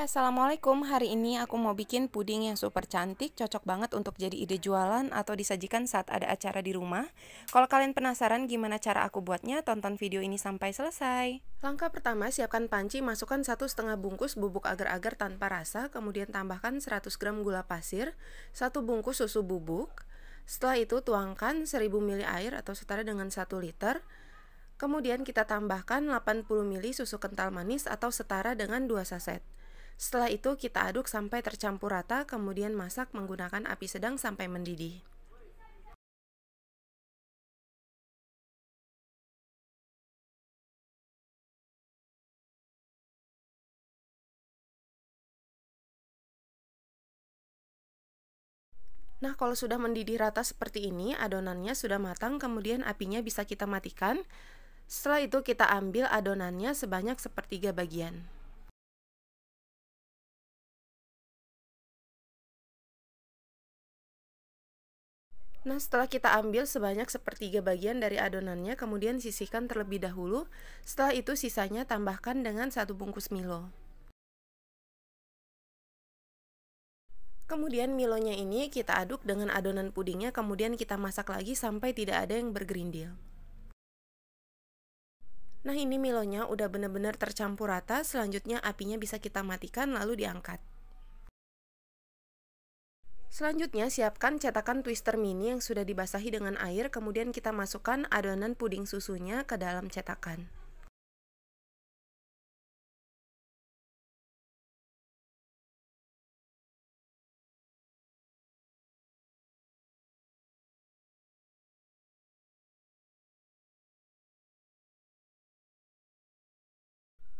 Assalamualaikum. Hari ini aku mau bikin puding yang super cantik, cocok banget untuk jadi ide jualan atau disajikan saat ada acara di rumah. Kalau kalian penasaran gimana cara aku buatnya, tonton video ini sampai selesai. Langkah pertama, siapkan panci, masukkan 1,5 bungkus bubuk agar-agar tanpa rasa, kemudian tambahkan 100 gram gula pasir, 1 bungkus susu bubuk. Setelah itu tuangkan 1000 ml air atau setara dengan 1 liter. Kemudian kita tambahkan 80 ml susu kental manis atau setara dengan 2 saset. Setelah itu kita aduk sampai tercampur rata, kemudian masak menggunakan api sedang sampai mendidih. Nah, kalau sudah mendidih rata seperti ini, adonannya sudah matang, kemudian apinya bisa kita matikan. Setelah itu kita ambil adonannya sebanyak sepertiga bagian. Nah, setelah kita ambil sebanyak sepertiga bagian dari adonannya, kemudian sisihkan terlebih dahulu. Setelah itu sisanya tambahkan dengan 1 bungkus Milo. Kemudian Milonya ini kita aduk dengan adonan pudingnya, kemudian kita masak lagi sampai tidak ada yang bergerindil. Nah, ini Milonya udah benar-benar tercampur rata, selanjutnya apinya bisa kita matikan lalu diangkat. Selanjutnya siapkan cetakan twister mini yang sudah dibasahi dengan air, kemudian kita masukkan adonan puding susunya ke dalam cetakan.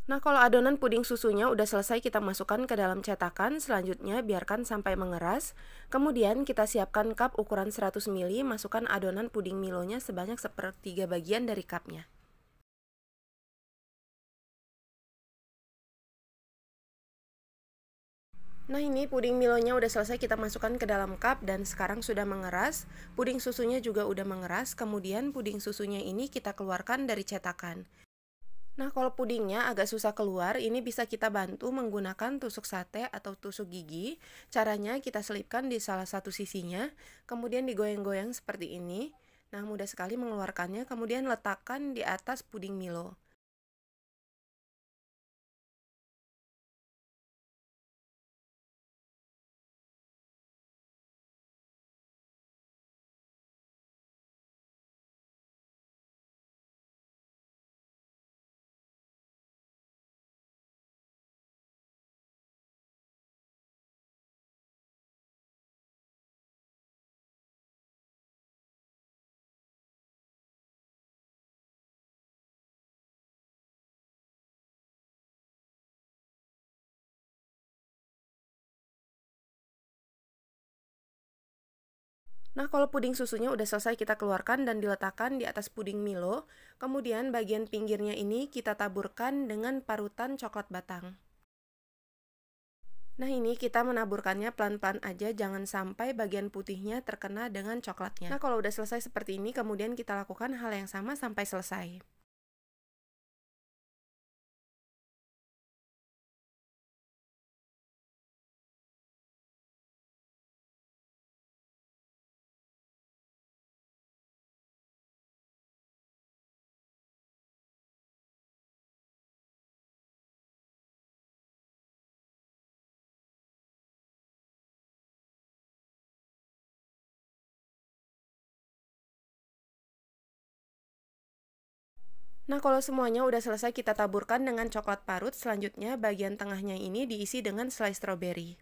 Nah, kalau adonan puding susunya udah selesai kita masukkan ke dalam cetakan, selanjutnya biarkan sampai mengeras. Kemudian kita siapkan cup ukuran 100 ml, masukkan adonan puding Milonya sebanyak sepertiga bagian dari cupnya. Nah, ini puding Milonya udah selesai kita masukkan ke dalam cup dan sekarang sudah mengeras. Puding susunya juga udah mengeras, kemudian puding susunya ini kita keluarkan dari cetakan. Nah, kalau pudingnya agak susah keluar, ini bisa kita bantu menggunakan tusuk sate atau tusuk gigi. Caranya kita selipkan di salah satu sisinya, kemudian digoyang-goyang seperti ini. Nah, mudah sekali mengeluarkannya, kemudian letakkan di atas puding Milo. Nah, kalau puding susunya udah selesai kita keluarkan dan diletakkan di atas puding Milo. Kemudian bagian pinggirnya ini kita taburkan dengan parutan coklat batang. Nah, ini kita menaburkannya pelan-pelan aja, jangan sampai bagian putihnya terkena dengan coklatnya. Nah, kalau udah selesai seperti ini, kemudian kita lakukan hal yang sama sampai selesai. Nah, kalau semuanya udah selesai kita taburkan dengan coklat parut, selanjutnya bagian tengahnya ini diisi dengan slice strawberry.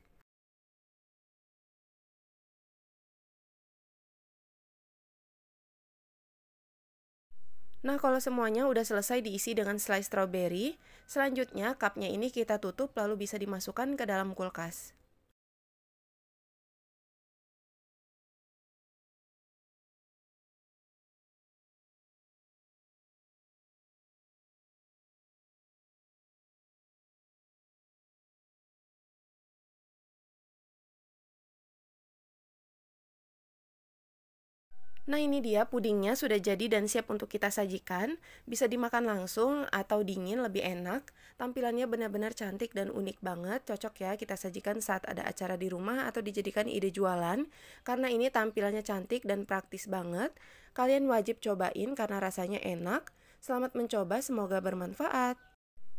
Nah, kalau semuanya udah selesai diisi dengan slice strawberry, selanjutnya cupnya ini kita tutup lalu bisa dimasukkan ke dalam kulkas. Nah, ini dia pudingnya sudah jadi dan siap untuk kita sajikan. Bisa dimakan langsung atau dingin lebih enak. Tampilannya benar-benar cantik dan unik banget. Cocok ya kita sajikan saat ada acara di rumah atau dijadikan ide jualan. Karena ini tampilannya cantik dan praktis banget. Kalian wajib cobain karena rasanya enak. Selamat mencoba, semoga bermanfaat.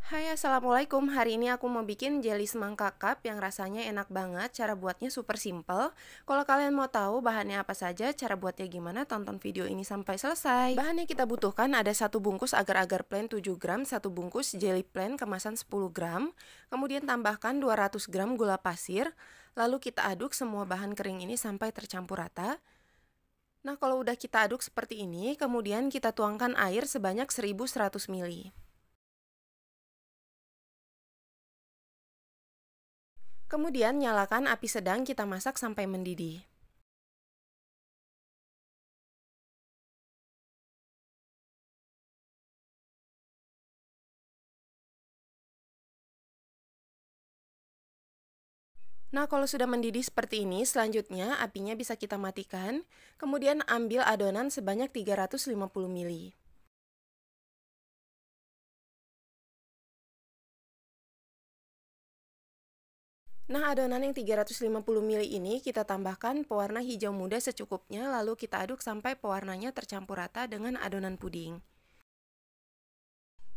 Hai, assalamualaikum. Hari ini aku mau bikin jelly semangka cup yang rasanya enak banget. Cara buatnya super simple. Kalau kalian mau tahu bahannya apa saja, cara buatnya gimana, tonton video ini sampai selesai. Bahan yang kita butuhkan ada 1 bungkus agar-agar plain 7 gram, 1 bungkus jelly plain kemasan 10 gram, kemudian tambahkan 200 gram gula pasir, lalu kita aduk semua bahan kering ini sampai tercampur rata. Nah, kalau udah kita aduk seperti ini, kemudian kita tuangkan air sebanyak 1100 ml. Kemudian nyalakan api sedang, kita masak sampai mendidih. Nah, kalau sudah mendidih seperti ini, selanjutnya apinya bisa kita matikan. Kemudian ambil adonan sebanyak 350 ml. Nah, adonan yang 350 ml ini kita tambahkan pewarna hijau muda secukupnya, lalu kita aduk sampai pewarnanya tercampur rata dengan adonan puding.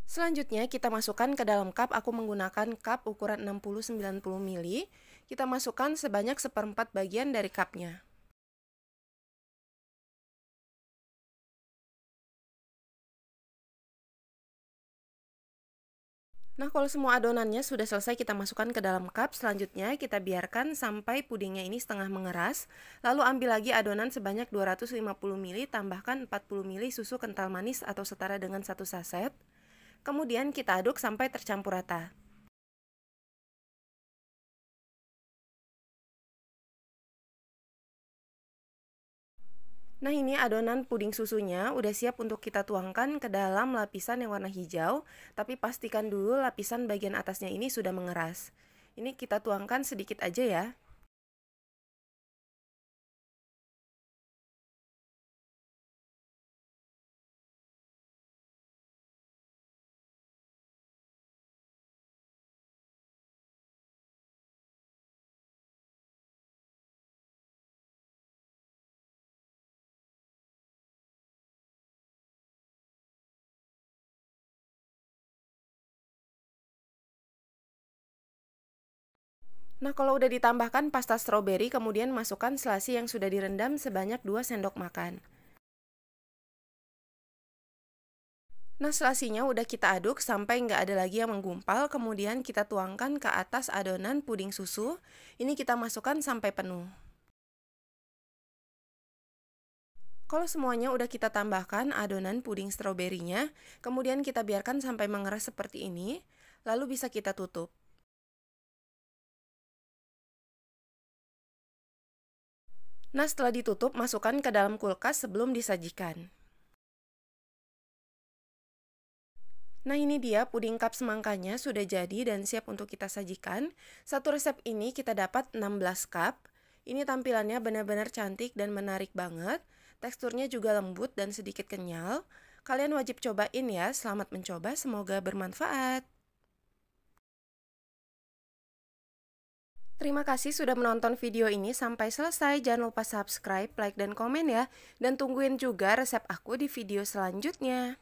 Selanjutnya kita masukkan ke dalam cup, aku menggunakan cup ukuran 60-90 ml. Kita masukkan sebanyak 1/4 bagian dari cupnya. Nah, kalau semua adonannya sudah selesai kita masukkan ke dalam cup, selanjutnya kita biarkan sampai pudingnya ini setengah mengeras. Lalu ambil lagi adonan sebanyak 250 ml, tambahkan 40 ml susu kental manis atau setara dengan 1 saset. Kemudian kita aduk sampai tercampur rata. Nah, ini adonan puding susunya udah siap untuk kita tuangkan ke dalam lapisan yang warna hijau, tapi pastikan dulu lapisan bagian atasnya ini sudah mengeras. Ini kita tuangkan sedikit aja ya. Nah, kalau udah ditambahkan pasta stroberi, kemudian masukkan selasi yang sudah direndam sebanyak 2 sendok makan. Nah, selasinya udah kita aduk sampai nggak ada lagi yang menggumpal, kemudian kita tuangkan ke atas adonan puding susu. Ini kita masukkan sampai penuh. Kalau semuanya udah kita tambahkan adonan puding stroberinya, kemudian kita biarkan sampai mengeras seperti ini, lalu bisa kita tutup. Nah, setelah ditutup, masukkan ke dalam kulkas sebelum disajikan. Nah, ini dia puding cup semangkanya sudah jadi dan siap untuk kita sajikan. Satu resep ini kita dapat 16 cup. Ini tampilannya benar-benar cantik dan menarik banget. Teksturnya juga lembut dan sedikit kenyal. Kalian wajib cobain ya. Selamat mencoba, semoga bermanfaat. Terima kasih sudah menonton video ini sampai selesai. Jangan lupa subscribe, like, dan komen ya. Dan tungguin juga resep aku di video selanjutnya.